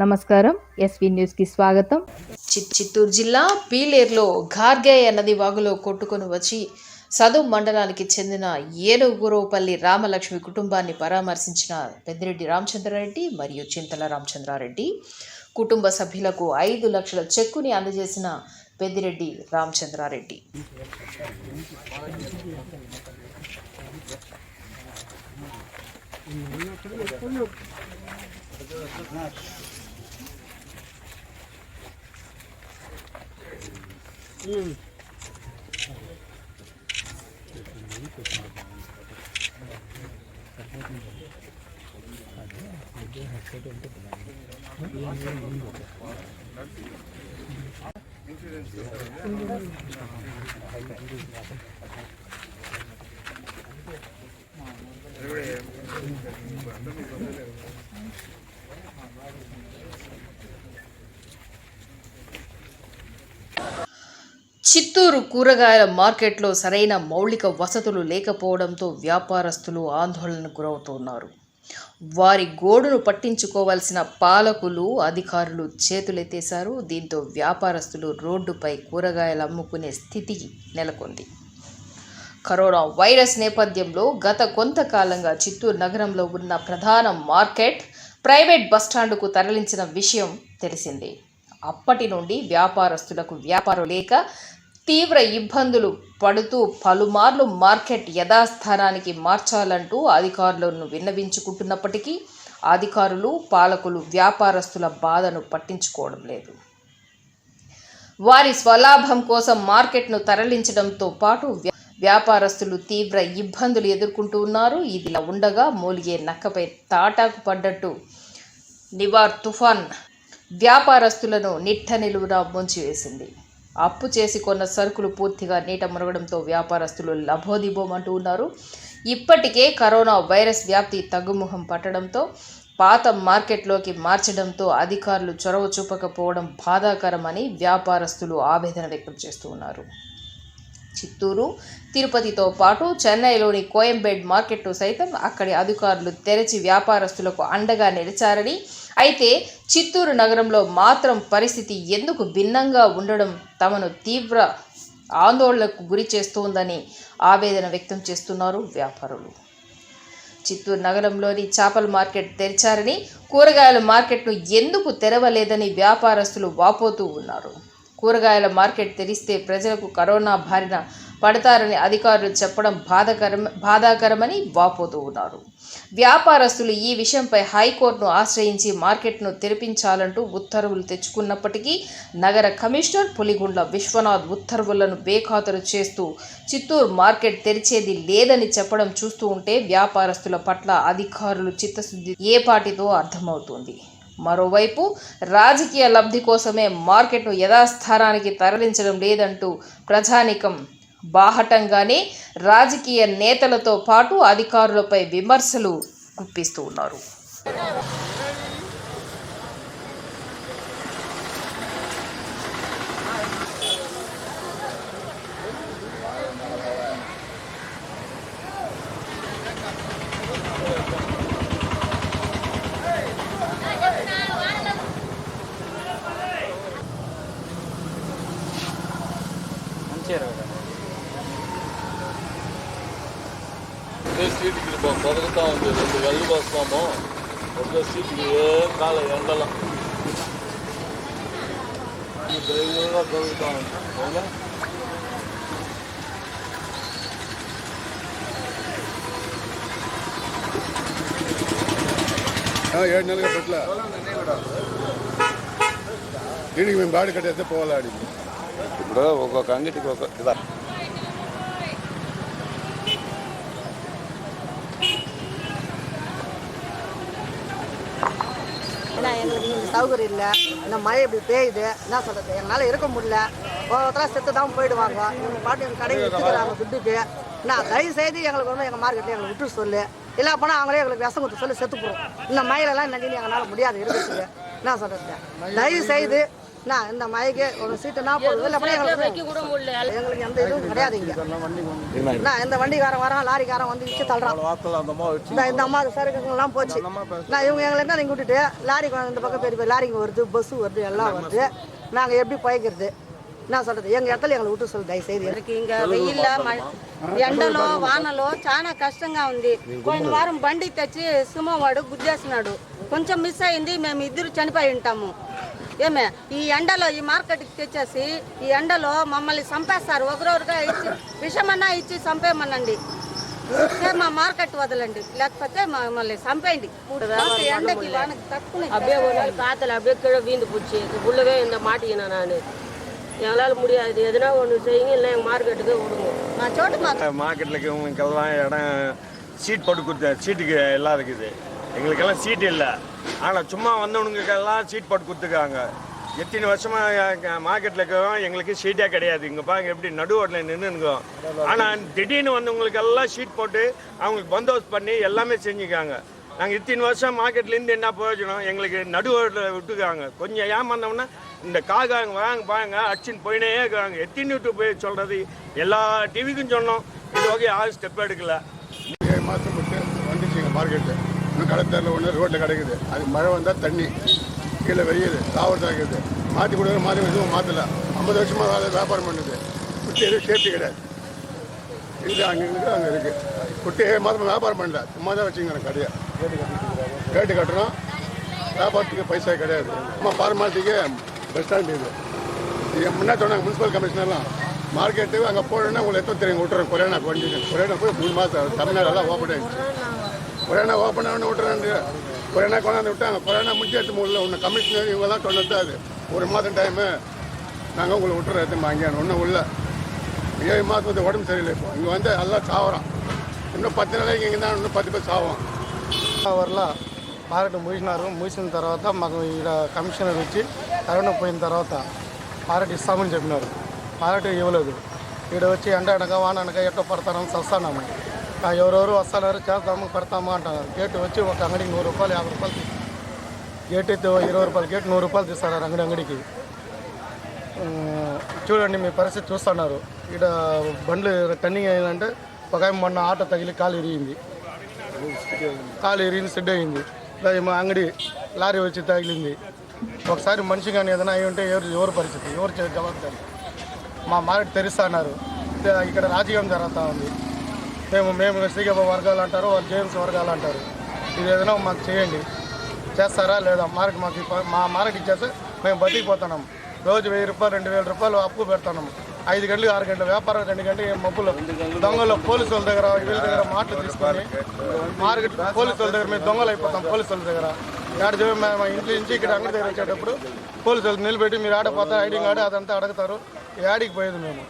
నమస్కారం SV news కి స్వాగతం. చిత్తూరు జిల్లా పీలేరులో ఘార్గేయ నది వాగులో కొట్టుకొని వచ్చి సదుం మండలానికి చెందిన ఏనుగురోపల్లి రామలక్ష్మి కుటుంబాన్ని పరామర్శించిన పెద్దిరెడ్డి రామచంద్రారెడ్డి మరియు చింతల రామచంద్రారెడ్డి కుటుంబ సభ్యులకు 5 లక్షల చెక్కుని అందజేసిన పెద్దిరెడ్డి రామచంద్రారెడ్డి చిత్తూరు కూరగాయల మార్కెట్లో సరైన మౌలిక వసతులు లేకపోవడంతో వ్యాపారస్తులు ఆందోళనకు గురవుతున్నారు. వారి గోడును పట్టించుకోవాల్సిన పాలకులు, అధికారులు చేతులెత్తేశారు. దీంతో వ్యాపారస్తులు రోడ్డుపై కూరగాయలు అమ్ముకునే స్థితి నెలకొంది. కరోనా వైరస్ నేపథ్యంలో గత కొంతకాలంగా చిత్తూరు నగరంలో ఉన్న ప్రధాన మార్కెట్ ప్రైవేట్ బస్టాండుకు తరలించిన విషయం తెలిసిందే. అప్పటి నుండి వ్యాపారస్తులకు వ్యాపారం లేక తీవ్ర ఇబ్బందులు పడుతూ పలుమార్లు మార్కెట్ యథాస్థానానికి మార్చాలంటూ అధికారులను విన్నవించుకుంటున్నప్పటికీ అధికారులు, పాలకులు వ్యాపారస్తుల బాధను పట్టించుకోవడం లేదు. వారి స్వలాభం కోసం మార్కెట్ను తరలించడంతో పాటు వ్యాపారస్తులు తీవ్ర ఇబ్బందులు ఎదుర్కొంటూ ఉన్నారు. ఇదిలా ఉండగా మూలిగే నక్కపై తాటాకు పడ్డట్టు నివార్ తుఫాన్ వ్యాపారస్తులను నిట్ట నిలువునా ముంచివేసింది. అప్పు చేసి కొన్న సరుకులు పూర్తిగా నీట మునగడంతో వ్యాపారస్తులు లబోదిబోమంటూ ఉన్నారు. ఇప్పటికే కరోనా వైరస్ వ్యాప్తి తగ్గుముఖం పట్టడంతో పాత మార్కెట్లోకి మార్చడంతో అధికారులు చొరవ చూపకపోవడం బాధాకరమని వ్యాపారస్తులు ఆవేదన వ్యక్తం చేస్తూ ఉన్నారు. చిత్తూరు, తిరుపతితో పాటు చెన్నైలోని కోయంబేడ్ మార్కెట్ను సైతం అక్కడి అధికారులు తెరచి వ్యాపారస్తులకు అండగా నిలిచారని, అయితే చిత్తూరు నగరంలో మాత్రం పరిస్థితి ఎందుకు భిన్నంగా ఉండడం తమను తీవ్ర ఆందోళనకు గురి చేస్తోందని ఆవేదన వ్యక్తం చేస్తున్నారు వ్యాపారులు. చిత్తూరు నగరంలోని చేపల మార్కెట్ తెరిచారని, కూరగాయల మార్కెట్ను ఎందుకు తెరవలేదని వ్యాపారస్తులు వాపోతూ ఉన్నారు. కూరగాయల మార్కెట్ తెరిస్తే ప్రజలకు కరోనా బారిన పడతారని అధికారులు చెప్పడం బాధాకరమని వాపోతూ ఉన్నారు. వ్యాపారస్తులు ఈ విషయంపై హైకోర్టును ఆశ్రయించి మార్కెట్ను తెరిపించాలంటూ ఉత్తర్వులు తెచ్చుకున్నప్పటికీ నగర కమిషనర్ పులిగుండ్ల విశ్వనాథ్ ఉత్తర్వులను బేఖాతరు చేస్తూ చిత్తూరు మార్కెట్ తెరిచేది లేదని చెప్పడం చూస్తూ ఉంటే వ్యాపారస్తుల పట్ల అధికారులు చిత్తశుద్ధి ఏపాటితో అర్థమవుతుంది. మరోవైపు రాజకీయ లబ్ధి కోసమే మార్కెట్ను యథాస్థానానికి తరలించడం లేదంటూ ప్రజానికం బాహటంగానే రాజకీయ నేతలతో పాటు అధికారులపై విమర్శలు గుప్పిస్తూ ఉన్నారు. సీట్కి బతుకుతా ఉంది. 2 గంటలకు వస్తాము. ఒక సీట్కి ఏం కాల ఎండల ధైర్యంగా దొరుకుతా ఉంది. అవునా? ఏడు నెలలుగా పెట్టలే. దీనికి మేము బాడీ కట్టేస్తే పోవాలి. ఇప్పుడు ఒక్కొక్క అంగిటికి ఒక எங்களுக்கு இங்கே சௌகரியம் இல்லை. இந்த மழை இப்படி பெய்யுது, என்ன சொல்கிறது, எங்களால் இருக்க முடியல. ஒவ்வொருத்தராக செத்து தான் போயிடுவாங்க. எங்கள் பாட்டு எங்கள் கடையில் விற்றுக்கிறாங்க துட்டுக்கு. நான் தயவு செய்து எங்களுக்கு வந்து எங்கள் மார்க்கெட்டில் எங்களுக்கு விட்டு சொல்லு, இல்லை போனால் அவங்களே எங்களுக்கு விஷம் கொடுத்து சொல்லி செத்து போகிறோம். இந்த மழையிலலாம் நடினு எங்களால் முடியாது இருக்கிறதுக்கு. என்ன சொல்கிறது, தயவு செய்து நான் இந்த மழைக்கு ஒரு சீட்டுனா போடுது இல்லை எங்களுக்கு எந்த இதுவும் கிடையாது இங்கே. நான் இந்த வண்டிக்காரன் வரான், லாரிக்காரன் வந்து வச்சு தள்ளுறான். இந்த அம்மா சரக்குங்கெல்லாம் போச்சு. நான் இவங்க எங்களை என்ன நீங்கள் விட்டுட்டு லாரிக்கு இந்த பக்கம் பெரிய பெரிய லாரிங்க வருது, பஸ்ஸு வருது, எல்லாம் வருது. நாங்கள் எப்படி பழைக்கிறது? என்ன சொல்கிறது? எங்கள் இடத்துல எங்களை விட்டு சொல்லு దయచేసి. ఇంకా వెయ్యిల్ల ఎండలో వానలో చాలా కష్టంగా ఉంది. పోయిన వారం బండి తెచ్చి సుమవాడు గుద్దేసినాడు, కొంచెం మిస్ అయింది, మేము ఇద్దరు చనిపోయి ఉంటాము. ఏమే ఈ ఎండలో ఈ మార్కెట్కి తెచ్చేసి ఈ ఎండలో మమ్మల్ని చంపేస్తారు. ఒకరొకరుగా ఇచ్చి విషమన్నా ఇచ్చి చంపేయమనండి, మా మార్కెట్ వదలండి, లేకపోతే మమ్మల్ని చంపేయండి. ఎండకి వానకి తక్కువ அப்படியே ஒரு நாள் காற்றுல அப்படியே கீழே வீந்து போச்சு. உள்ளவே இந்த மாட்டிக்கினேன் நான். எங்களால் முடியாது, எதுனா ஒன்று செய்யுங்க, இல்லை எங்கள் மார்க்கெட்டுக்கு விடுங்க. మా చోటు మాకు மார்க்கெட்டில் இருக்கவங்களுக்கெல்லாம் இடம் சீட் போட்டு கொடுத்த சீட்டுக்கு எல்லாம் இருக்குது. எங்களுக்கெல்லாம் சீட் இல்லை, ஆனால் சும்மா வந்தவனுங்களுக்கெல்லாம் சீட் போட்டு கொடுத்துருக்காங்க. எத்தனை வருஷமாக மார்க்கெட்டில் இருக்கவங்க எங்களுக்கு சீட்டே கிடையாது. இங்கே பாருங்க எப்படி நடுவோட்டில் நின்றுங்கோ. ஆனால் திடீர்னு வந்தவங்களுக்கெல்லாம் ஷீட் போட்டு அவங்களுக்கு பந்தோபஸ்து பண்ணி எல்லாமே செஞ்சுக்காங்க. நாங்கள் இத்தனை வருஷம் மார்க்கெட்லேருந்து என்ன பிரயோஜனம்? எங்களுக்கு நடுவோட்டில் விட்டுருக்காங்க. கொஞ்சம் ஏமாந்தோம்னா இந்த காக்காங்க வாங்க பாருங்க அடிச்சுன்னு போயினே இருக்கிறாங்க. எத்தனை விட்டு போய் சொல்கிறது? எல்லா டிவிக்கும் சொன்னோம், இது வகை யாரும் ஸ்டெப் எடுக்கல. 7 மாதம் விட்டு வந்துச்சுங்க மார்க்கெட்டு. இன்னும் கடத்தரில் ஒன்று ரோட்டில் கிடைக்குது. அது மழை வந்தால் தண்ணி கீழே வெறியுது, தாவரத்தாக இருக்குது. மாற்றி கொடுக்குற மாதிரி எதுவும் மாற்றலை. 50 வருஷமாக வேலை வியாபாரம் பண்ணுது. குட்டி எதுவும் சேஃப்டி கிடையாது. இது அங்கே இருக்குது, அங்கே இருக்குது. குட்டி 7 மாதம் வியாபாரம் பண்ணல, சும்மா தான் வச்சுக்கிறேன் கடையை. ரேட்டு கட்டுறோம், வியாபாரத்துக்கு பைசா கிடையாது. சும்மா ஃபார்மாலிட்டிக்கு பஸ் ஸ்டாண்ட் இது. இது முன்னாடி சொன்னாங்க முனிசிபல் கமிஷனர்லாம், மார்க்கெட்டு அங்கே போனோன்னா உங்களுக்கு எத்தனை தெரியும் விட்டுறேன். கொரோனா வண்டி கொரோனா போய் 3 மாதம் தமிழ்நாடெல்லாம் ஓப்பன் ஆகிடுச்சு. கொரோனா ஓப்பன் ஆகணும் விட்டுறாங்க. கொரோனா கொண்டாந்து விட்டாங்க. கொரோனா முடிச்சு எடுத்து முடியல. ஒன்று கமிஷனர் இவங்கெல்லாம் சொன்னது அது 1 மாதம் டைமு நாங்கள் உங்களை விட்டுற எடுத்து வாங்கியானோம். ஒன்றும் இல்லை, 7 மாதம் வந்து உடம்பு சரியில்லை. இப்போ இங்கே வந்து எல்லாம் சாவறான். இன்னும் 10 நாளைக்கு இங்கே தான் இன்னும் 10 பேர் சாவோம். వర్లా మార్కెట్ మూసిన తర్వాత మాకు ఇక్కడ కమిషనర్ వచ్చి కరోనా పోయిన తర్వాత మార్కెట్ ఇస్తామని చెప్పినారు. మార్కెట్ ఇవ్వలేదు. ఇక్కడ వచ్చి ఎండ అనక వాన అనక ఎట్లా పడతామని చస్తాము. ఎవరెవరు వస్తున్నారు, చేస్తాము, పెడతాము అంటున్నారు. గేటు వచ్చి ఒక అంగడికి 100 రూపాయలు 50 రూపాయలు గేట్ అయితే 20 రూపాయలు గేట్ 100 రూపాయలు తీస్తున్నారు అంగడికి. చూడండి మీ పరిస్థితి చూస్తున్నారు. ఇక్కడ బండ్లు టర్నింగ్ అయిందంటే ఒక మొన్న ఆటో తగిలి కాలు ఇరిగింది, సిడ్ అయింది. మా అంగడి లారీ వచ్చి తగిలింది. ఒకసారి మనిషి కానీ ఏదైనా అయి ఉంటే ఎవరు పరిస్థితి, ఎవరు జవాబుదారి? మా మార్కెట్ తెరుస్తున్నారు, ఇక్కడ రాజకీయం జరుగుతూ ఉంది. మేము శ్రీగబ్బ వర్గాలు అంటారు, వాళ్ళు జేమ్స్ వర్గాలు అంటారు. ఇది ఏదైనా మాకు చేయండి. చేస్తారా లేదా? మార్కెట్ మా మార్కెట్ ఇచ్చేస్తే మేము బతికిపోతున్నాం. రోజు 1000 రూపాయలు 2000 రూపాయలు అప్పు పెడుతున్నాం. 5 గంటలు 6 గంటల వ్యాపారం, 2 గంటలు మబ్బులు దొంగలు పోలీసుల దగ్గర వీళ్ళ దగ్గర మాటలు తీసుకొని మార్కెట్ పోలీసుల దగ్గర మేము దొంగలు అయిపోతాం. పోలీసుల దగ్గర మా ఇంటి నుంచి ఇక్కడ అంగడి దగ్గర వచ్చేటప్పుడు పోలీసులు నిలబెట్టి మీరు ఆడపోతారు, ఐడి కార్డు అదంతా అడుగుతారు. యాడికి పోయేది మేము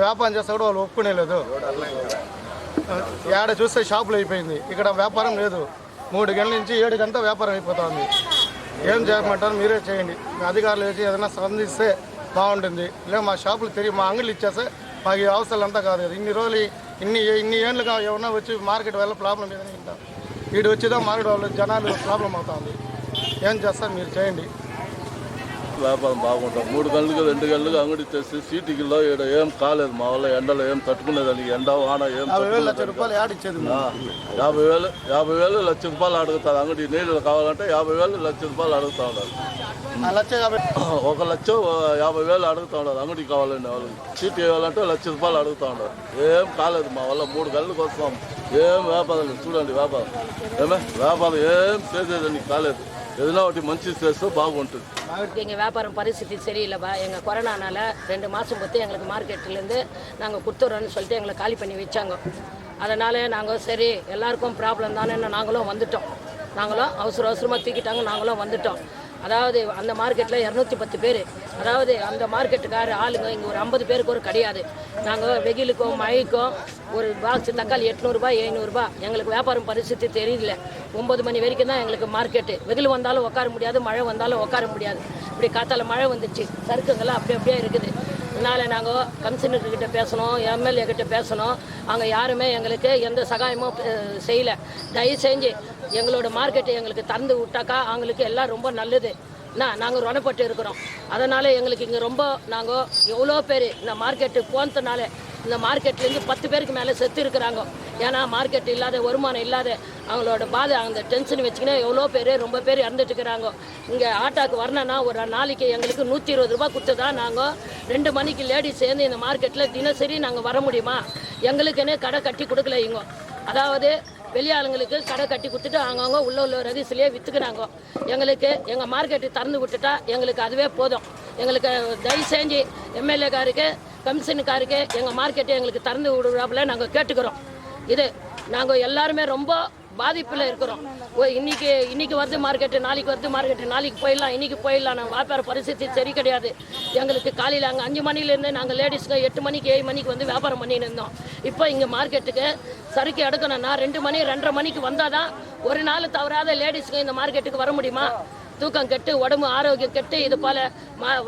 వ్యాపారం చేస్తే కూడా వాళ్ళు ఒప్పుకునేలేదు. యాడ చూస్తే షాపులు అయిపోయింది, ఇక్కడ వ్యాపారం లేదు. 3 గంటల నుంచి 7 గంటల వ్యాపారం అయిపోతుంది. ఏం చేయమంటారు? మీరే చేయండి. అధికారులు వేసి ఏదైనా స్పందిస్తే బాగుంటుంది. లేదా మా షాపులు తిరిగి మా అంగళ్ళు ఇచ్చేస్తే మాకు ఈ అవసరాలు అంతా కాదు. ఇన్ని రోజులు ఇన్ని ఏళ్ళుగా ఏమన్నా వచ్చి మార్కెట్ వల్ల ప్రాబ్లం ఏదైనా ఉంటాం. వీడు వచ్చిదా మార్కెట్ వల్ల జనాలు ప్రాబ్లం అవుతుంది. ఏం చేస్తారు? మీరు చేయండి. వ్యాపారం బాగుంటుంది. 3 గంటలకు 2 గంటలకు అంగడి తెచ్చి సీటికిలో ఇక్కడ ఏం కాలేదు. మా వల్ల ఎండలో ఏం తట్టుకునేదానికి ఎండ వాన ఏం 50,000 లక్ష రూపాయలు యాడ్ ఇచ్చేది. 50,000 లక్ష రూపాయలు అడుగుతారు. అంగడి నీళ్ళు కావాలంటే 50,000 లక్ష రూపాయలు అడుగుతూ ఉన్నారు. 1,50,000 అడుగుతూ ఉన్నారు. అంగడి కావాలండి వాళ్ళకి సీట్ వేయాలంటే 1,00,000 రూపాయలు అడుగుతూ ఉన్నారు. ఏం కాలేదు. మా వల్ల 3 గంటలకు వస్తాం. ఏం వ్యాపారం చూడండి. వ్యాపారం ఏం చేసేదానికి కాలేదు. எதுனா ஒட்டி மஞ்சள் ஸ்ட்ரெஸ்ஸோ பாகுంటుంది. எங்கள் வியாபாரம் பரிస్థితి சரியில்லைப்பா. எங்கள் கொரோனானால 2 மாதம் பொறுத்து எங்களுக்கு மார்க்கெட்லேருந்து நாங்கள் கொடுத்துட்றோன்னு சொல்லிட்டு எங்களை காலி பண்ணி வச்சாங்க. அதனால் நாங்கள் சரி எல்லாருக்கும் ப்ராப்ளம் தானே நாங்களும் வந்துட்டோம். அவசரமாக தூக்கிட்டாங்க, நாங்களும் வந்துட்டோம். அதாவது அந்த மார்க்கெட்டில் 210 பேர், அதாவது அந்த மார்க்கெட்டுக்கார ஆளுங்க இங்கே ஒரு 50 பேருக்கு ஒரு கிடையாது. நாங்கள் வெயிலுக்கும் மழைக்கும் ஒரு பாக்ஸ் தக்காளி 800 ரூபாய் 700 ரூபாய். எங்களுக்கு வியாபாரம் பரிస్థితి தெரியல. 9 மணி வரைக்கும் தான் எங்களுக்கு மார்க்கெட்டு. வெயில் வந்தாலும் உட்கார முடியாது, மழை வந்தாலும் உட்கார முடியாது. இப்படி காத்தால மழை வந்துச்சு, சறுக்குங்கெல்லாம் அப்படியே இருக்குது. அதனால் நாங்கள் கமிஷனர்கிட்ட பேசணும், எம்எல்ஏ கிட்ட பேசணும். அங்கே யாருமே எங்களுக்கு எந்த சகாயமும் செய்யலை. தயவு செஞ்சு எங்களோட மார்க்கெட்டை எங்களுக்கு திறந்து விட்டாக்கா அவங்களுக்கு எல்லாம் ரொம்ப நல்லது. நாங்கள் ருணப்பட்டு இருக்கிறோம். அதனால் எங்களுக்கு இங்கே ரொம்ப நாங்கள் எவ்வளோ பேர் இந்த மார்க்கெட்டு போனதுனால இந்த மார்க்கெட்லேருந்து 10 பேருக்கு மேலே செத்து இருக்கிறாங்க. ஏன்னா மார்க்கெட் இல்லாத, வருமானம் இல்லாத, அவங்களோட பாதை அந்த டென்ஷன் வச்சுக்கினா எவ்வளோ பேர் ரொம்ப பேர் இறந்துட்டு இருக்கிறாங்க. இங்கே ஆட்டோக்கு வரணுன்னா ஒரு நாளைக்கு எங்களுக்கு 120 ரூபா கொடுத்து தான் நாங்கள் 2 மணிக்கு லேடிஸ் சேர்ந்து இந்த மார்க்கெட்டில் தினசரி நாங்கள் வர முடியுமா? எங்களுக்குன்னு கடை கட்டி கொடுக்கல இங்க. அதாவது வெளியாளுங்களுக்கு கடை கட்டி கொடுத்துட்டு அவங்கவுங்க உள்ள ரகசிலே விற்றுக்கிறாங்க. எங்களுக்கு எங்கள் மார்க்கெட்டு திறந்து விட்டுட்டா எங்களுக்கு அதுவே போதும். எங்களுக்கு தயவு செஞ்சு எம்எல்ஏக்காருக்கு, கமிஷனுக்காருக்கு எங்கள் மார்க்கெட்டை எங்களுக்கு திறந்து விடுறாப்புல நாங்கள் கேட்டுக்கிறோம். இது நாங்கள் எல்லாருமே ரொம்ப பாதிப்பில் இருக்கிறோம். இன்னைக்கு வருது மார்க்கெட்டு, நாளைக்கு வருது மார்க்கெட்டு, நாளைக்கு போயிடலாம், இன்னைக்கு போயிடலாம். நம்ம வியாபார பரிస్థితి சரி கிடையாது. எங்களுக்கு காலையில் அங்கே 5 மணிலேருந்து நாங்கள் லேடிஸ்க்கு 8 மணிக்கு 7 மணிக்கு வந்து வியாபாரம் பண்ணின்னு இருந்தோம். இப்போ இங்கே மார்க்கெட்டுக்கு சரக்கு எடுக்கணும்னா 2 மணி 2:30 மணிக்கு வந்தால் தான் ஒரு நாள் தவறாத லேடிஸ்க்கு இந்த மார்க்கெட்டுக்கு வர முடியுமா? தூக்கம் கெட்டு, உடம்பு ஆரோக்கியம் கெட்டு, இது போல்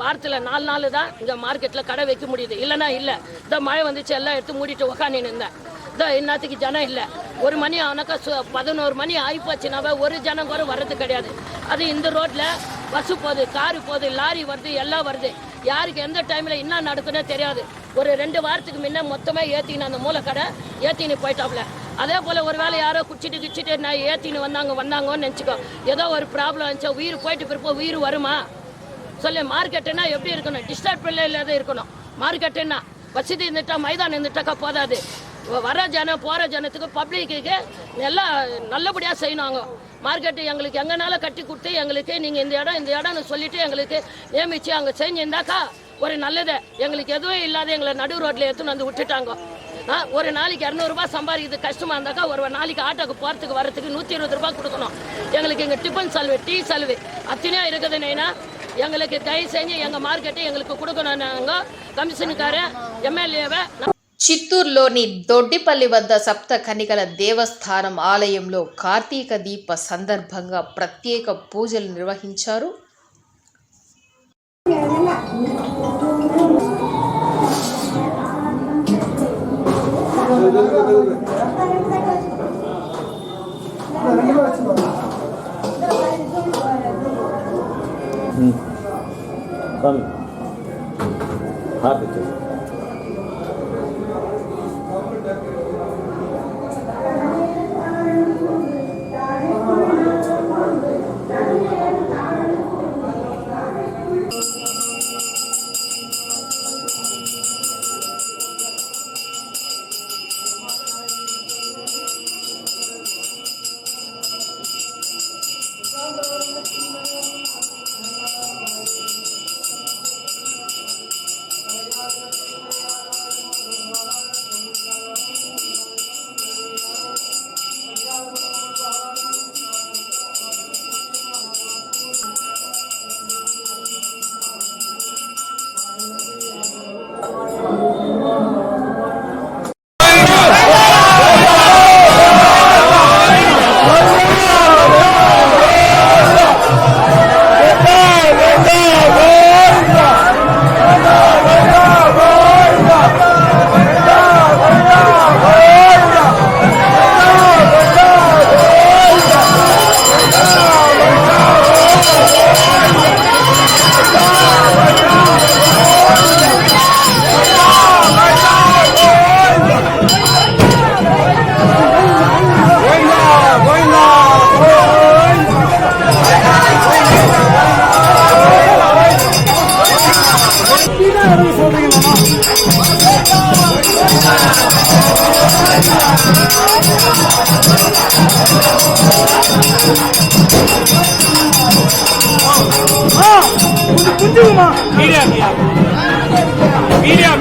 வாரத்தில் 4 நாள் தான் இங்கே மார்க்கெட்டில் கடை வைக்க முடியுது. இல்லைன்னா இல்லை. இந்த மழை வந்துச்சு, எல்லாம் எடுத்து மூடிட்டு உக்காந்துன்னு இருந்தேன். இன்னத்துக்கு ஜனம் இல்லை. 1 மணி ஆனாக்கா 11 மணி ஆகிப்போச்சுனாவே ஒரு ஜனம் கூட வர்றது கிடையாது. அது இந்த ரோட்டில் பஸ்ஸு போகுது, காரு போகுது, லாரி வருது, எல்லாம் வருது. யாருக்கு எந்த டைமில் என்ன நடக்குன்னே தெரியாது. ஒரு 2 வாரத்துக்கு முன்னே மொத்தமாக ஏற்றின்னு அந்த மூலக்கடை ஏற்றின்னு போயிட்டாப்புல. அதே போல் ஒரு வேளை யாரோ குச்சிட்டு நான் ஏற்றின்னு வந்தாங்கன்னு நினச்சிக்கோ. ஏதோ ஒரு ப்ராப்ளம் இருந்துச்சோ, உயிர் போயிட்டு பிறப்போ உயிர் வருமா சொல்லு? மார்க்கெட்டுன்னா எப்படி இருக்கணும்? டிஸ்டர்ப் இல்லாத இருக்கணும். மார்க்கெட்டுன்னா வசதி இருந்துட்டா, மைதானம் இருந்துட்டாக்கா போதாது. வர ஜனம் போகிற ஜனத்துக்கு பப்ளிக்கு எல்லாம் நல்லபடியாக செய்யணுங்க. மார்க்கெட்டு எங்களுக்கு எங்கனால கட்டி கொடுத்து எங்களுக்கு நீங்கள் இந்த இடம்னு சொல்லிவிட்டு எங்களுக்கு நியமித்து அங்கே செஞ்சுருந்தாக்கா ஒரு நல்லது. எங்களுக்கு எதுவும் இல்லாத எங்களை நடு ரோட்டில் எடுத்துன்னு வந்து விட்டுட்டாங்க. ஒரு நாளைக்கு 200 ரூபாய் சம்பாதிக்கிறது கஷ்டமாக இருந்தாக்கா ஒரு நாளைக்கு ஆட்டோக்கு போகிறதுக்கு வரத்துக்கு 120 ரூபாய் கொடுக்கணும். எங்களுக்கு இங்கே டிஃபன் செலவு, டீ செலவு அத்தனையாக இருக்குதுன்னா எங்களுக்கு தயவு செஞ்சு எங்கள் மார்க்கெட்டை எங்களுக்கு கொடுக்கணும். நாங்கள் கமிஷனுக்காரன் ఎమ్మెల్యేవే. చిత్తూరులోని దొడ్డిపల్లి వద్ద సప్త కన్నికల దేవస్థానం ఆలయంలో కార్తీక దీప సందర్భంగా ప్రత్యేక పూజలు నిర్వహించారు.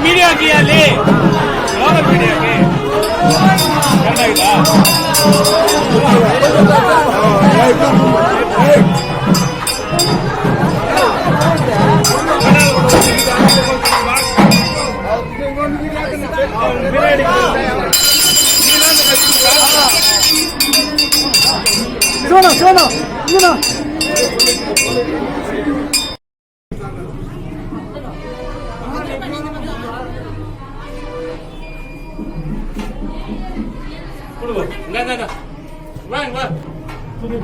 मीडिया किया ले मीडिया के सुनो ఓకే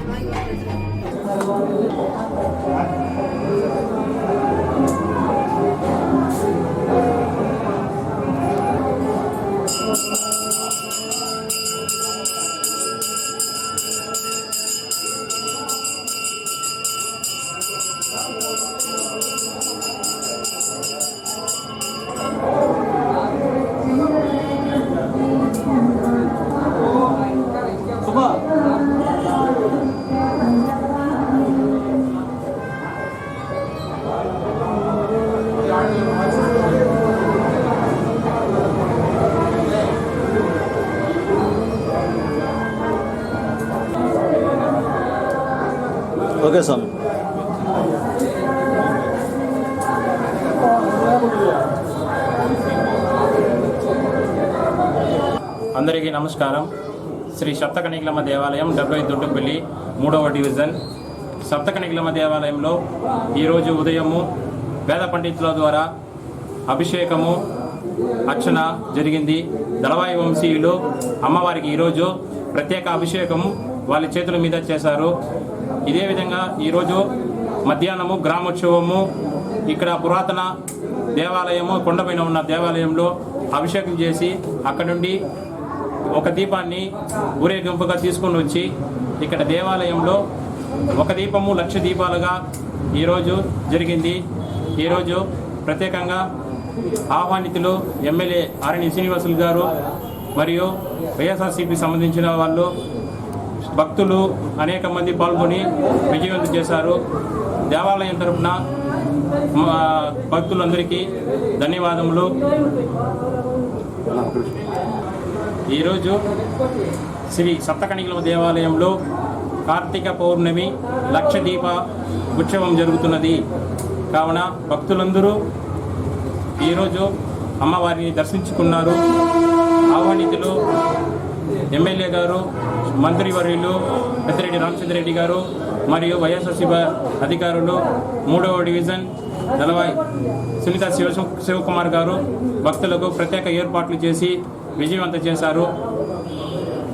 స్వామి. అందరికీ నమస్కారం. శ్రీ సప్తకనికలమ్మ దేవాలయం డబ్బై దొడ్డుపల్లి 3వ డివిజన్. సప్తకనికలమ్మ దేవాలయంలో ఈరోజు ఉదయము వేద పండితుల ద్వారా అభిషేకము అర్చన జరిగింది. దళవాయి వంశీయులు అమ్మవారికి ఈరోజు ప్రత్యేక అభిషేకము వాళ్ళ చేతుల మీద చేశారు. ఇదే విధంగా ఈరోజు మధ్యాహ్నము గ్రామోత్సవము ఇక్కడ పురాతన దేవాలయము కొండపైన ఉన్న దేవాలయంలో అభిషేకం చేసి అక్కడ నుండి ఒక దీపాన్ని ఊరేగింపుగా తీసుకొని వచ్చి ఇక్కడ దేవాలయంలో ఒక దీపము 1,00,000 దీపాలుగా ఈరోజు జరిగింది. ఈరోజు ప్రత్యేకంగా ఆహ్వానితులు ఎమ్మెల్యే ఆరణి శ్రీనివాసులు గారు మరియు వైఎస్ఆర్సీపీ సంబంధించిన వాళ్ళు భక్తులు అనేక మంది పాల్గొని విజయవంతం చేశారు. దేవాలయం తరఫున భక్తులందరికీ ధన్యవాదములు. ఈరోజు శ్రీ సప్తకనికలమ్మ దేవాలయంలో కార్తీక పౌర్ణమి 1,00,000 దీప ఉత్సవం జరుగుతున్నది. కావున భక్తులందరూ ఈరోజు అమ్మవారిని దర్శించుకున్నారు. ఆహ్వానితులు ఎమ్మెల్యే గారు, మంత్రివర్యులు పెద్దిరెడ్డి రామచంద్రరెడ్డి గారు మరియు వైఎస్ఆర్సీపీ అధికారులు 3వ డివిజన్ దళవాయి సునీత శివకుమార్ గారు భక్తులకు ప్రత్యేక ఏర్పాట్లు చేసి విజయవంతం చేశారు.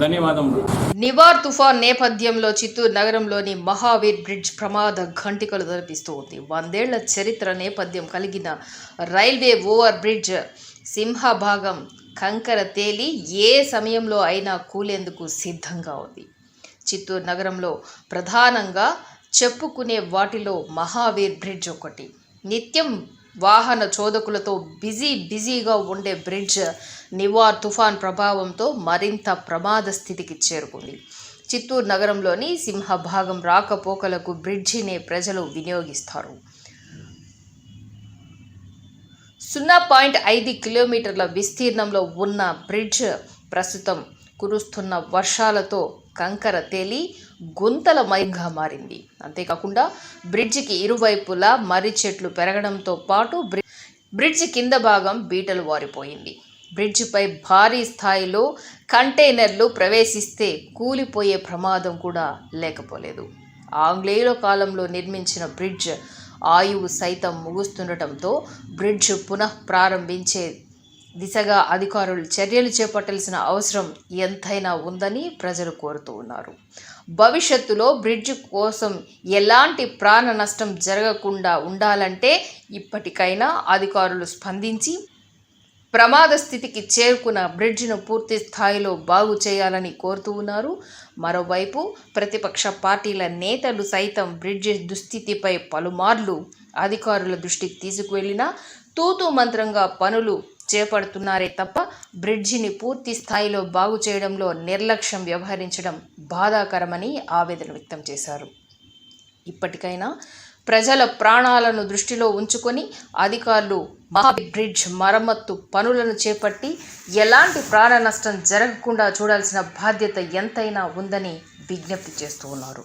ధన్యవాదములు. నివార్ తుఫాన్ నేపథ్యంలో చిత్తూరు నగరంలోని మహావీర్ బ్రిడ్జ్ ప్రమాద ఘంటికలు తలపిస్తూ ఉంది. 100 ఏళ్ల చరిత్ర నేపథ్యం కలిగిన రైల్వే ఓవర్ బ్రిడ్జ్ సింహభాగం కంకర తేలి ఏ సమయంలో అయినా కూలేందుకు సిద్ధంగా ఉంది. చిత్తూరు నగరంలో ప్రధానంగా చెప్పుకునే వాటిలో మహావీర్ బ్రిడ్జ్ ఒకటి. నిత్యం వాహన చోదకులతో బిజీగా ఉండే బ్రిడ్జ్ నివార్ తుఫాన్ ప్రభావంతో మరింత ప్రమాద స్థితికి చేరుకుంది. చిత్తూరు నగరంలోని సింహభాగం రాకపోకలకు బ్రిడ్జిని ప్రజలు వినియోగిస్తారు. 0.5 కిలోమీటర్ల విస్తీర్ణంలో ఉన్న బ్రిడ్జ్ ప్రస్తుతం కురుస్తున్న వర్షాలతో కంకర తేలి గుంతలమయంగా మారింది. అంతేకాకుండా బ్రిడ్జికి ఇరువైపులా మర్రి చెట్లు పెరగడంతో పాటు బ్రిడ్జి కింద భాగం బీటలు వారిపోయింది. బ్రిడ్జిపై భారీ స్థాయిలో కంటైనర్లు ప్రవేశిస్తే కూలిపోయే ప్రమాదం కూడా లేకపోలేదు. ఆంగ్లేయుల కాలంలో నిర్మించిన బ్రిడ్జ్ ఆయువు సైతం ముగుస్తుండటంతో బ్రిడ్జ్ పునః ప్రారంభించే దిశగా అధికారులు చర్యలు చేపట్టాల్సిన అవసరం ఎంతైనా ఉందని ప్రజలు కోరుతూ ఉన్నారు. భవిష్యత్తులో బ్రిడ్జ్ కోసం ఎలాంటి ప్రాణ నష్టం జరగకుండా ఉండాలంటే ఇప్పటికైనా అధికారులు స్పందించి ప్రమాద స్థితికి చేరుకున్న బ్రిడ్జిను పూర్తి స్థాయిలో బాగు చేయాలని కోరుతూ ఉన్నారు. మరోవైపు ప్రతిపక్ష పార్టీల నేతలు సైతం బ్రిడ్జి దుస్థితిపై పలుమార్లు అధికారుల దృష్టికి తీసుకువెళ్లినా తూతూ మంత్రంగా పనులు చేపడుతున్నారే తప్ప బ్రిడ్జిని పూర్తి స్థాయిలో బాగు చేయడంలో నిర్లక్ష్యం వ్యవహరించడం బాధాకరమని ఆవేదన వ్యక్తం చేశారు. ఇప్పటికైనా ప్రజల ప్రాణాలను దృష్టిలో ఉంచుకొని అధికారులు మహావీర్ బ్రిడ్జ్ మరమ్మత్తు పనులను చేపట్టి ఎలాంటి ప్రాణ నష్టం జరగకుండా చూడాల్సిన బాధ్యత ఎంతైనా ఉందని విజ్ఞప్తి చేస్తూ ఉన్నారు.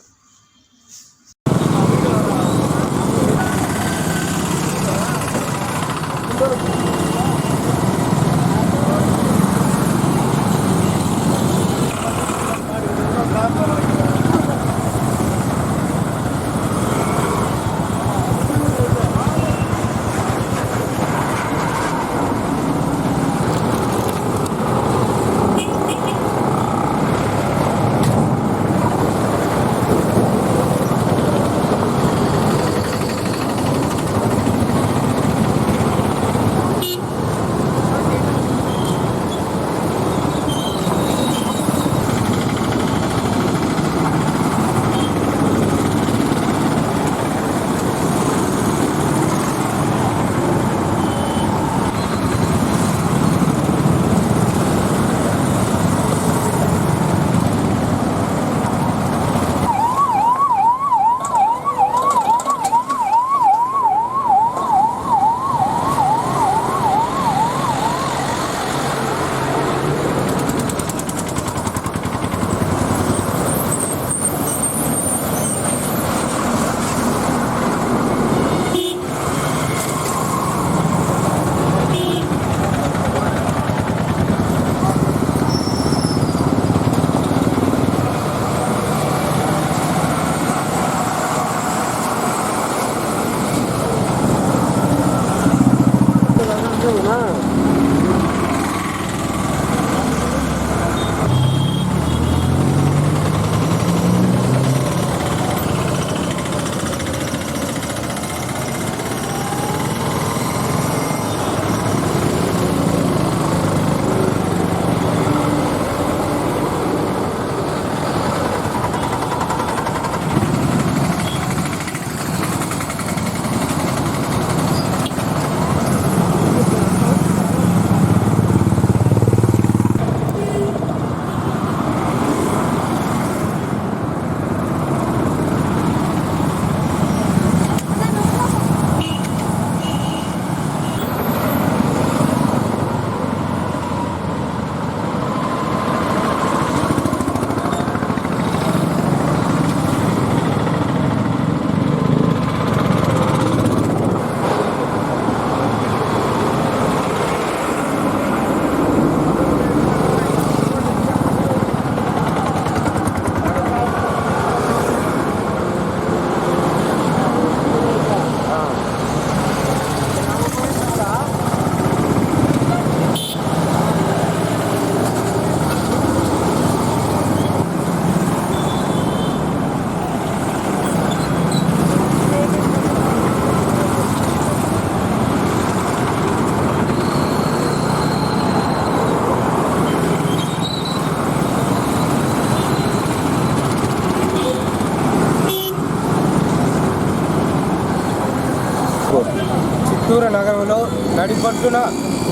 చిత్తూరు నగరంలో నడిబొడ్డున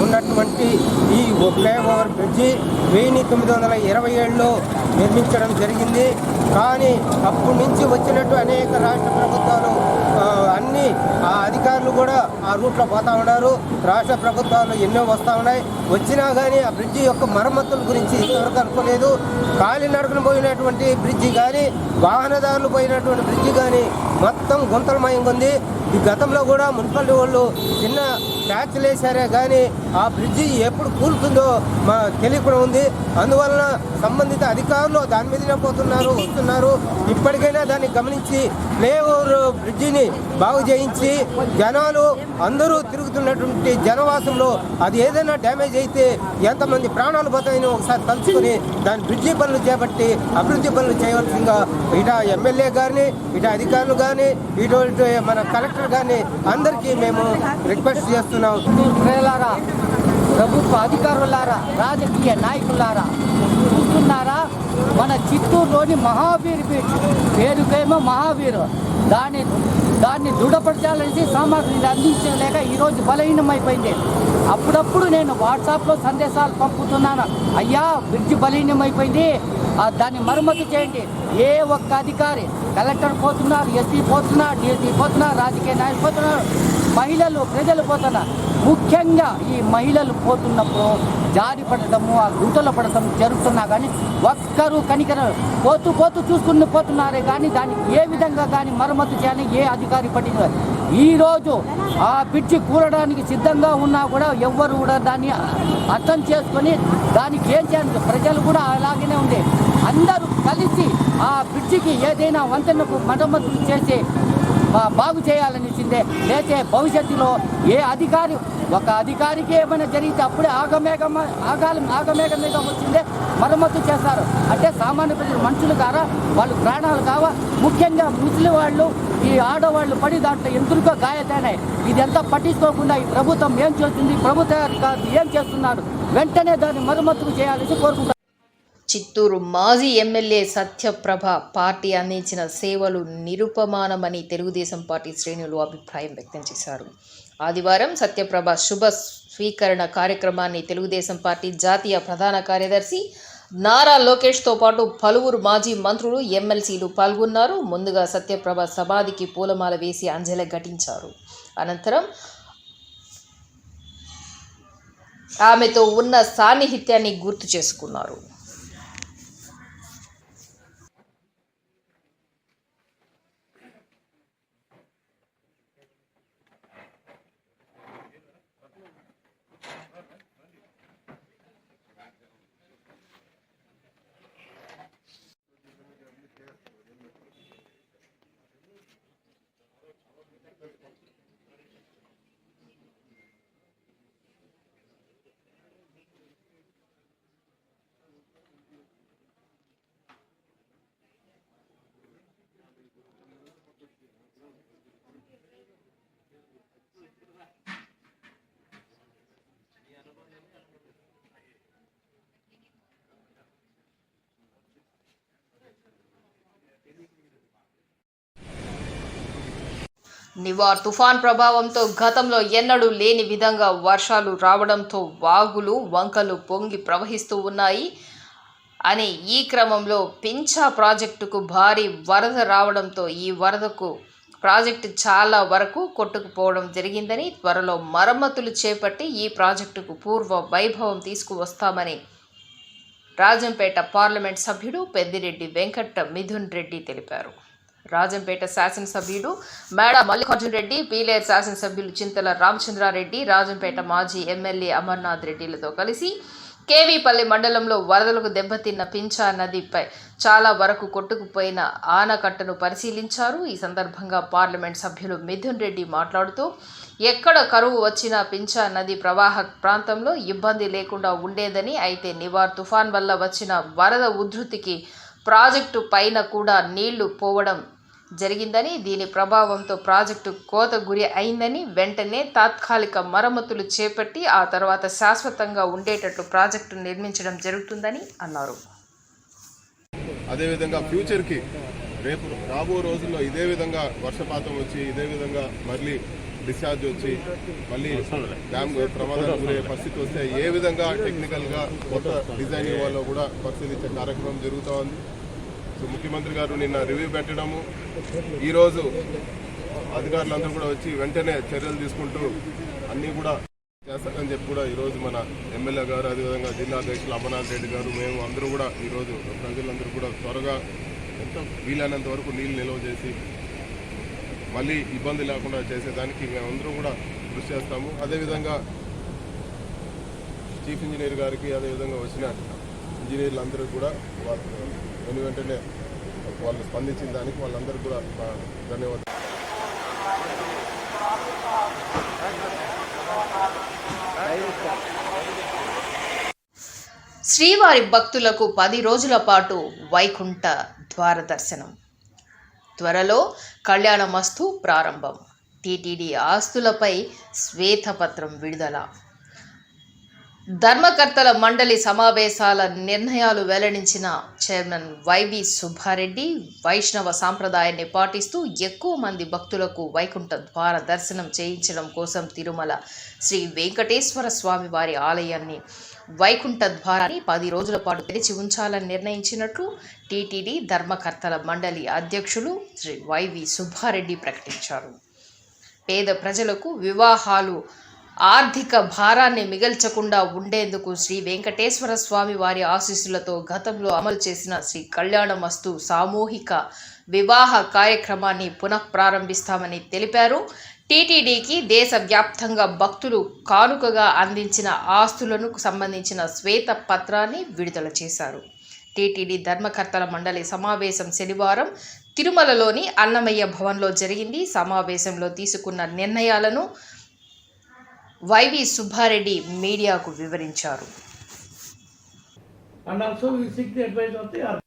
ఉన్నటువంటి ఈ ఫ్లైఓవర్ బ్రిడ్జి 1927లో నిర్మించడం జరిగింది. కానీ అప్పటి నుంచి వచ్చినట్టు అనేక రాష్ట్ర ప్రభుత్వాలు అన్ని అధికారులు కూడా ఆ రూట్లో పోతూ ఉన్నారు. రాష్ట్ర ప్రభుత్వాలు ఎన్నో వస్తూ ఉన్నాయి. వచ్చినా కానీ ఆ బ్రిడ్జి యొక్క మరమ్మతుల గురించి ఇంతవరకు అనుకోలేదు. కాలినడకన పోయినటువంటి బ్రిడ్జి కానీ వాహనదారులు పోయినటువంటి బ్రిడ్జి కానీ మొత్తం గుంతలమయంగా ఉంది. ఈ గతంలో కూడా మున్సిపాలిటీ వాళ్ళు చిన్న ప్యాచ్లు వేసారే కానీ ఆ బ్రిడ్జి ఎప్పుడు కూలుతుందో తెలియకుండా ఉంది. అందువలన సంబంధిత అధికారులు దాని మీదనే వస్తున్నారు. ఇప్పటికైనా దాన్ని గమనించి ఫ్లైఓవర్ బ్రిడ్జిని బాగు చేయించి జనాలు అందరూ తిరుగుతున్నటువంటి జనవాసంలో అది ఏదైనా డ్యామేజ్ అయితే ఎంతమంది ప్రాణాలు పోతాయని ఒకసారి తలుచుకొని దాని బ్రిడ్జి పనులు చేపట్టి అభివృద్ధి పనులు చేయవలసిందిగా ఇటు ఎమ్మెల్యే గారిని, ఇటు అధికారులు కానీ, ఇటు మన కలెక్టర్ గారిని అందరికీ మేము రిక్వెస్ట్ చేస్తున్నాం. ప్రజలారా, ప్రభుత్వ అధికారులారా, రాజకీయ నాయకులారా, చూస్తున్నారా మన చిత్తూరులోని మహావీర్ బీచ్ పేరుకేమో మహావీరు దాన్ని దృఢపరచాలనేసి సామాగ్రిని అందించలేక ఈరోజు బలహీనమైపోయింది. అప్పుడప్పుడు నేను వాట్సాప్లో సందేశాలు పంపుతున్నాను, అయ్యా బ్రిడ్జి బలహీనమైపోయింది, దాన్ని మరమ్మతు చేయండి. ఏ ఒక్క అధికారి, కలెక్టర్ పోతున్నారు, ఎస్పీ పోతున్నారు, డిఎస్పీ పోతున్నారు, రాజకీయ నాయకులు పోతున్నారు, మహిళలు ప్రజలు పోతున్నారు. ముఖ్యంగా ఈ మహిళలు పోతున్నప్పుడు జారి పడటము, ఆ గుంటలు పడటం జరుగుతున్నా కానీ ఒక్కరూ కనికరం పోతూ చూసుకుని పోతున్నారే కానీ దానికి ఏ విధంగా కానీ మరమ్మతు చేయాలని ఏ అధికారి పట్టించారు. ఈరోజు ఆ బ్రిడ్జి కూలడానికి సిద్ధంగా ఉన్నా కూడా ఎవ్వరు కూడా దాన్ని అర్థం చేసుకొని దానికి ఏం చేయాలి. ప్రజలు కూడా అలాగనే ఉంది. అందరూ కలిసి ఆ బ్రిడ్జికి ఏదైనా వంతెనకు మరమ్మతులు చేసి బాగు చేయాలనిసిందే. లేతే భవిష్యత్తులో ఏ అధికారి, ఒక అధికారికి ఏమైనా జరిగితే అప్పుడే ఆగమేఘంగా వచ్చిందే మరమ్మతు చేస్తారు. అంటే సామాన్య ప్రజలు మనుషులు కారా, వాళ్ళు ప్రాణాలు కావా. ముఖ్యంగా ముసలి వాళ్ళు, ఈ ఆడవాళ్ళు పడి దాంట్లో ఎంతగా గాయాలైనాయి. ఇదంతా పట్టించుకోకుండా ఈ ప్రభుత్వం ఏం చేస్తుంది, ప్రభుత్వ అధికారులు ఏం చేస్తున్నారు, వెంటనే దాన్ని మరమ్మతులు చేయాలని కోరుకుంటారు. చిత్తూరు మాజీ ఎమ్మెల్యే సత్యప్రభ పార్టీ అందించిన సేవలు నిరుపమానమని తెలుగుదేశం పార్టీ శ్రేణులు అభిప్రాయం వ్యక్తం చేశారు. ఆదివారం సత్యప్రభ శుభ స్వీకరణ కార్యక్రమాన్ని తెలుగుదేశం పార్టీ జాతీయ ప్రధాన కార్యదర్శి నారా లోకేష్తో పాటు పలువురు మాజీ మంత్రులు, ఎమ్మెల్సీలు పాల్గొన్నారు. ముందుగా సత్యప్రభ సమాధికి పూలమాల వేసి అంజలి ఘటించారు. అనంతరం ఆమెతో ఉన్న సాన్నిహిత్యాన్ని గుర్తు చేసుకున్నారు. నివార్ తుఫాన్ ప్రభావంతో గతంలో ఎన్నడూ లేని విధంగా వర్షాలు రావడంతో వాగులు వంకలు పొంగి ప్రవహిస్తూ ఉన్నాయి అని ఈ క్రమంలో పింఛా ప్రాజెక్టుకు భారీ వరద రావడంతో ఈ వరదకు ప్రాజెక్టు చాలా వరకు కొట్టుకుపోవడం జరిగిందని, త్వరలో మరమ్మతులు చేపట్టి ఈ ప్రాజెక్టుకు పూర్వ వైభవం తీసుకువస్తామని రాజంపేట పార్లమెంట్ సభ్యుడు పెద్దిరెడ్డి వెంకట మిథున్ రెడ్డి తెలిపారు. రాజంపేట శాసనసభ్యుడు మేడ మల్లికార్జున రెడ్డి, పీలేరు శాసనసభ్యులు చింతల రామచంద్రారెడ్డి, రాజంపేట మాజీ ఎమ్మెల్యే అమర్నాథ్ రెడ్డిలతో కలిసి కేవీపల్లి మండలంలో వరదలకు దెబ్బతిన్న పింఛా నదిపై చాలా వరకు కొట్టుకుపోయిన ఆనకట్టను పరిశీలించారు. ఈ సందర్భంగా పార్లమెంట్ సభ్యులు మిథున్ రెడ్డి మాట్లాడుతూ, ఎక్కడ కరువు వచ్చినా పింఛా నది ప్రవాహ ప్రాంతంలో ఇబ్బంది లేకుండా ఉండేదని, అయితే నివార్ తుఫాన్ వల్ల వచ్చిన వరద ఉధృతికి ప్రాజెక్టు పైన కూడా నీళ్లు పోవడం జరిగిందని, దీని ప్రభావంతో ప్రాజెక్టు కోత గురి అయిందని, వెంటనే తాత్కాలిక మరమ్మతులు చేపట్టి ఆ తర్వాత శాశ్వతంగా ఉండేటట్లు ప్రాజెక్టు నిర్మించడం జరుగుతుందని అన్నారు. అదేవిధంగా ఫ్యూచర్కి రేపు రాబో రోజుల్లో ఇదే విధంగా వర్షపాతం వచ్చి ఇదే విధంగా మళ్ళీ డిశ్చార్జ్ వచ్చి మళ్ళీ డ్యామ్ ప్రమాదాలు గురయ్యే పరిస్థితి వస్తే ఏ విధంగా టెక్నికల్గా కొత్త డిజైన్ ఇవ్వాలో కూడా పరిశీలించే కార్యక్రమం జరుగుతూ ఉంది. సో ముఖ్యమంత్రి గారు నిన్న రివ్యూ పెట్టడము, ఈరోజు అధికారులందరూ కూడా వచ్చి వెంటనే చర్యలు తీసుకుంటూ అన్నీ కూడా చేస్తారని చెప్పి కూడా ఈరోజు మన ఎమ్మెల్యే గారు, అదేవిధంగా జిల్లా అధ్యక్షులు అమర్నాథ్ రెడ్డి గారు, మేము అందరూ కూడా ఈరోజు ప్రజలందరూ కూడా త్వరగా ఎంత వీలైనంత వరకు నీళ్ళు నిల్వ చేసి మళ్ళీ ఇబ్బంది లేకుండా చేసేదానికి మేమందరం కూడా కృషి చేస్తాము. అదేవిధంగా చీఫ్ ఇంజనీర్ గారికి, అదేవిధంగా వచ్చిన ఇంజనీర్లందరూ కూడా వెంటనే వాళ్ళు స్పందించిన దానికి వాళ్ళందరూ కూడా ధన్యవాదాలు. శ్రీవారి భక్తులకు 10 రోజుల పాటు వైకుంఠ ద్వార దర్శనం. త్వరలో కళ్యాణమస్తు ప్రారంభం. టీటీడీ ఆస్తులపై శ్వేతపత్రం విడుదల. ధర్మకర్తల మండలి సమావేశాల నిర్ణయాలు వెల్లడించిన చైర్మన్ వైవి సుబ్బారెడ్డి, వైష్ణవ సాంప్రదాయాన్ని పాటిస్తూ ఎక్కువ మంది భక్తులకు వైకుంఠ ద్వార దర్శనం చేయించడం కోసం తిరుమల శ్రీ వెంకటేశ్వర స్వామి వారి ఆలయాన్ని వైకుంఠ ద్వారాన్ని 10 రోజుల పాటు తెరిచి ఉంచాలని నిర్ణయించినట్లు టీటీడీ ధర్మకర్తల మండలి అధ్యక్షులు శ్రీ వైవి సుబ్బారెడ్డి ప్రకటించారు. పేద ప్రజలకు వివాహాలు ఆర్థిక భారాన్ని మిగల్చకుండా ఉండేందుకు శ్రీ వెంకటేశ్వర స్వామి వారి ఆశీస్సులతో గతంలో అమలు చేసిన శ్రీ కళ్యాణమస్తు సామూహిక వివాహ కార్యక్రమాన్ని పునఃప్రారంభిస్తామని తెలిపారు. టీటీడీకి దేశవ్యాప్తంగా భక్తులు కానుకగా అందించిన ఆస్తులకు సంబంధించిన శ్వేత పత్రాన్ని విడుదల చేశారు. టీటీడీ ధర్మకర్తల మండలి సమావేశం శనివారం తిరుమలలోని అన్నమయ్య భవన్లో జరిగింది. సమావేశంలో తీసుకున్న నిర్ణయాలను వైవి సుబ్బారెడ్డి మీడియాకు వివరించారు. And also we seek the advice of the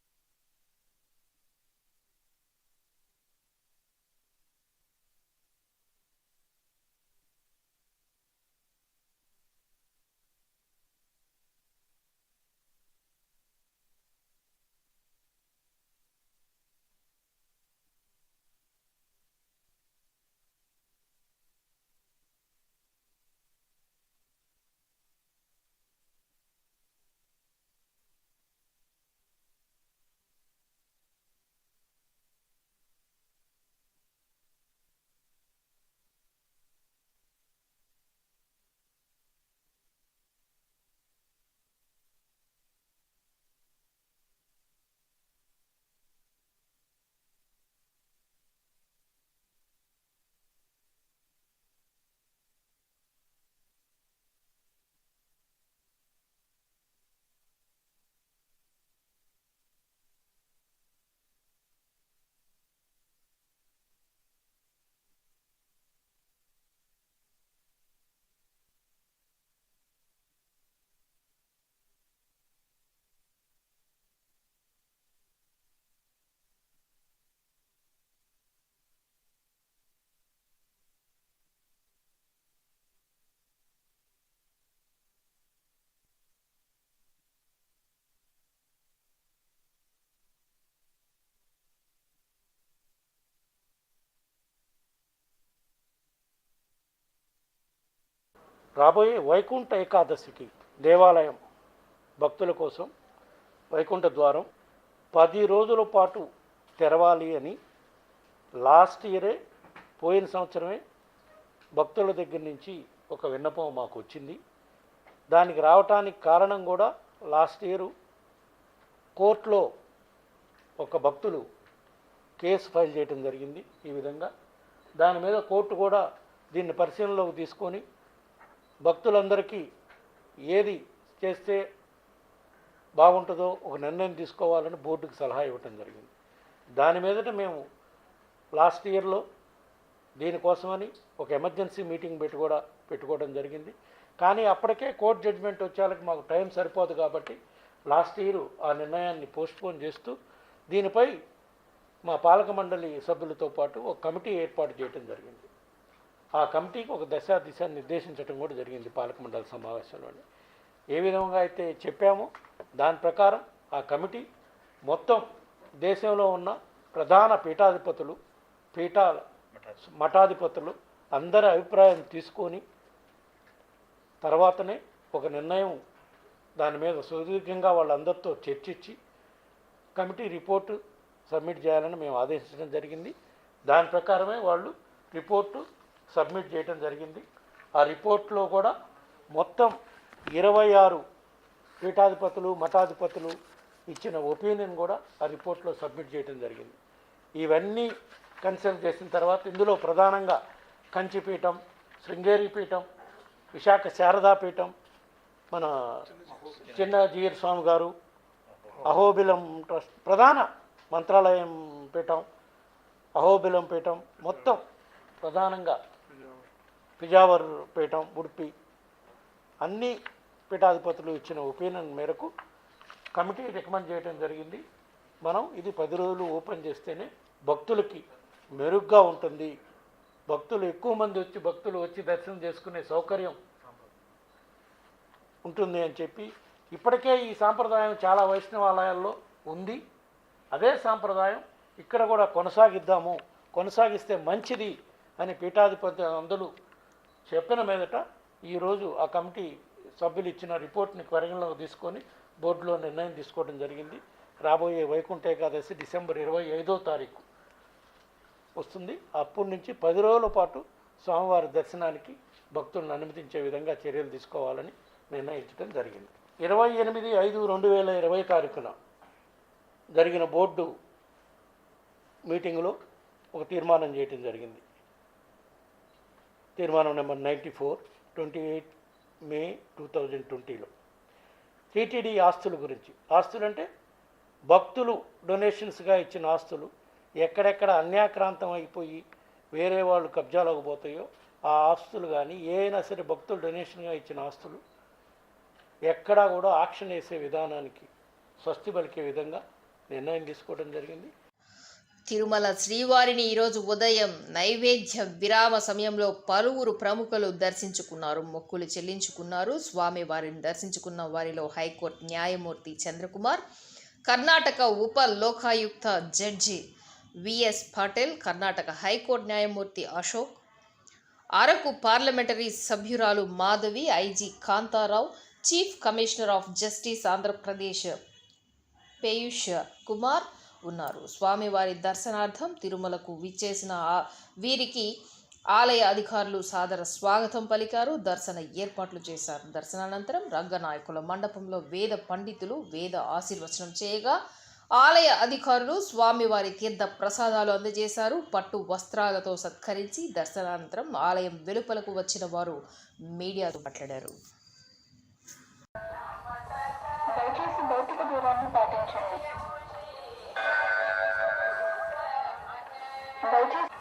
రాబోయే వైకుంఠ ఏకాదశికి దేవాలయం భక్తుల కోసం వైకుంఠ ద్వారం 10 రోజుల పాటు తెరవాలి అని లాస్ట్ ఇయరే పోయిన సంవత్సరమే భక్తుల దగ్గర నుంచి ఒక విన్నపం మాకు వచ్చింది. దానికి రావటానికి కారణం కూడా లాస్ట్ ఇయర్ కోర్టులో ఒక భక్తులు కేసు ఫైల్ చేయడం జరిగింది. ఈ విధంగా దాని మీద కోర్టు కూడా దీన్ని పరిశీలనలోకి తీసుకొని భక్తులందరికీ ఏది చేస్తే బాగుంటుందో ఒక నిర్ణయం తీసుకోవాలని బోర్డుకి సలహా ఇవ్వటం జరిగింది. దాని మీదట మేము లాస్ట్ ఇయర్లో దీనికోసమని ఒక ఎమర్జెన్సీ మీటింగ్ పెట్టుకోవడం జరిగింది. కానీ అప్పటికే కోర్టు జడ్జిమెంట్ వచ్చేళ్ళకి మాకు టైం సరిపోదు కాబట్టి లాస్ట్ ఇయర్ ఆ నిర్ణయాన్ని పోస్ట్పోన్ చేస్తూ దీనిపై మా పాలక మండలి సభ్యులతో పాటు ఒక కమిటీ ఏర్పాటు చేయడం జరిగింది. ఆ కమిటీకి ఒక దిశ నిర్దేశించడం కూడా జరిగింది పాలక మండలి సమావేశంలోనే. ఏ విధంగా అయితే చెప్పామో దాని ప్రకారం ఆ కమిటీ మొత్తం దేశంలో ఉన్న ప్రధాన మఠాధిపతులు అందరి అభిప్రాయం తీసుకొని తర్వాతనే ఒక నిర్ణయం దాని మీద సుదీర్ఘంగా వాళ్ళందరితో చర్చించి కమిటీ రిపోర్టు సబ్మిట్ చేయాలని మేము ఆదేశించడం జరిగింది. దాని ప్రకారమే వాళ్ళు రిపోర్టు సబ్మిట్ చేయడం జరిగింది. ఆ రిపోర్ట్లో కూడా మొత్తం 26 పీఠాధిపతులు మఠాధిపతులు ఇచ్చిన ఒపీనియన్ కూడా ఆ రిపోర్ట్లో సబ్మిట్ చేయడం జరిగింది. ఇవన్నీ కన్సిడర్ చేసిన తర్వాత ఇందులో ప్రధానంగా కంచిపీఠం, శృంగేరి పీఠం, విశాఖ శారదాపీఠం, మన చిన్న జీయర్ స్వామి గారు, అహోబిలం ట్రస్ట్, ప్రధాన మంత్రాలయం పీఠం, అహోబిలం పీఠం, మొత్తం ప్రధానంగా పిజావర్ పీఠం, ఉడిపి, అన్ని పీఠాధిపతులు ఇచ్చిన ఒపీనియన్ మేరకు కమిటీ రికమెండ్ చేయడం జరిగింది. మనం ఇది 10 రోజులు ఓపెన్ చేస్తేనే భక్తులకి మెరుగ్గా ఉంటుంది, భక్తులు ఎక్కువ మంది వచ్చి దర్శనం చేసుకునే సౌకర్యం ఉంటుంది అని చెప్పి ఇప్పటికే ఈ సాంప్రదాయం చాలా వైష్ణవాలయాల్లో ఉంది. అదే సాంప్రదాయం ఇక్కడ కూడా కొనసాగిస్తే మంచిది అని పీఠాధిపతి అందరూ చెప్పిన మీదట ఈరోజు ఆ కమిటీ సభ్యులు ఇచ్చిన రిపోర్ట్ని పరిగణలోకి తీసుకొని బోర్డులో నిర్ణయం తీసుకోవడం జరిగింది. రాబోయే వైకుంఠ ఏకాదశి డిసెంబర్ 25వ తారీఖు వస్తుంది. అప్పటి నుంచి 10 రోజుల పాటు స్వామివారి దర్శనానికి భక్తులను అనుమతించే విధంగా చర్యలు తీసుకోవాలని నిర్ణయించడం జరిగింది. 28/5/2020 తారీఖున జరిగిన బోర్డు మీటింగులో ఒక తీర్మానం చేయడం జరిగింది. తీర్మానం నెంబర్ 94 28 మే 2020లో టీటీడీ ఆస్తుల గురించి. ఆస్తులు అంటే భక్తులు డొనేషన్స్గా ఇచ్చిన ఆస్తులు ఎక్కడెక్కడ అన్యాక్రాంతం అయిపోయి వేరే వాళ్ళు కబ్జాలోకి పోతాయో ఆ ఆస్తులు కానీ ఏదైనా సరే భక్తులు డొనేషన్గా ఇచ్చిన ఆస్తులు ఎక్కడా కూడా ఆక్షన్ వేసే విధానానికి స్వస్తి పలికే విధంగా నిర్ణయం తీసుకోవడం జరిగింది. తిరుమల శ్రీవారిని ఈరోజు ఉదయం నైవేద్య విరామ సమయంలో పలువురు ప్రముఖులు దర్శించుకున్నారు, మొక్కులు చెల్లించుకున్నారు. స్వామివారిని దర్శించుకున్న వారిలో హైకోర్టు న్యాయమూర్తి చంద్రకుమార్, కర్ణాటక ఉప Lokayukta judge VS Patel, Karnataka high court న్యాయమూర్తి అశోక్, అరకు పార్లమెంటరీ సభ్యురాలు Madhavi, IG Kantharao, chief commissioner of justice Andhra Pradesh Piyush Kumar ఉన్నారు. స్వామివారి దర్శనార్థం తిరుమలకు విచ్చేసిన వీరికి ఆలయ అధికారులు సాదర స్వాగతం పలికారు, దర్శన ఏర్పాట్లు చేశారు. దర్శనానంతరం రంగనాయకుల మండపంలో వేద పండితులు వేద ఆశీర్వచనం చేయగా ఆలయ అధికారులు స్వామివారి తీర్థ ప్రసాదాలు అందజేశారు. పట్టు వస్త్రాలతో సత్కరించి దర్శనానంతరం ఆలయం వెలుపలకు వచ్చిన వారు మీడియాతో మాట్లాడారు. దయచేసి భౌతిక దూరాన్ని పాటించండి. దయచేసి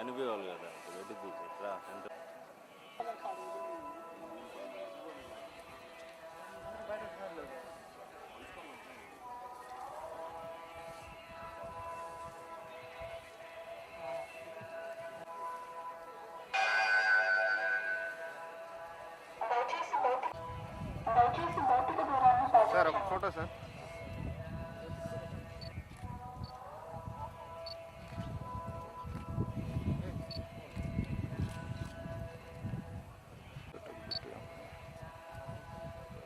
చనిపోయేవాళ్ళు కదా వెడ్డి ఎట్లా అంటే దయచేసి భౌతిక దూరాన్ని పాటించండి. సార్ ఒక ఫోటో సార్.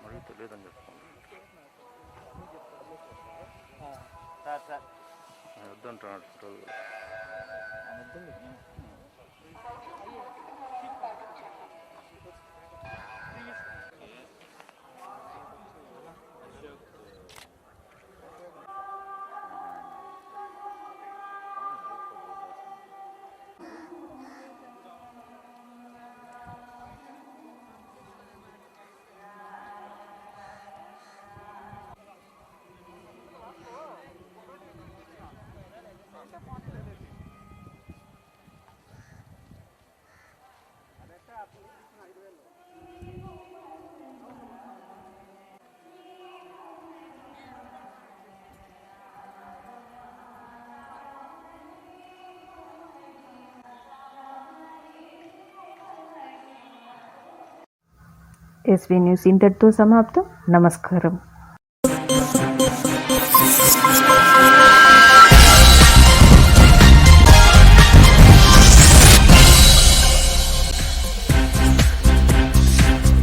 మళ్ళీ తెలియదని చెప్పుకోండి వద్దంటున్నాడు రోజు ఎస్వీ న్యూస్ ఇంతటితో సమాప్తం. నమస్కారం.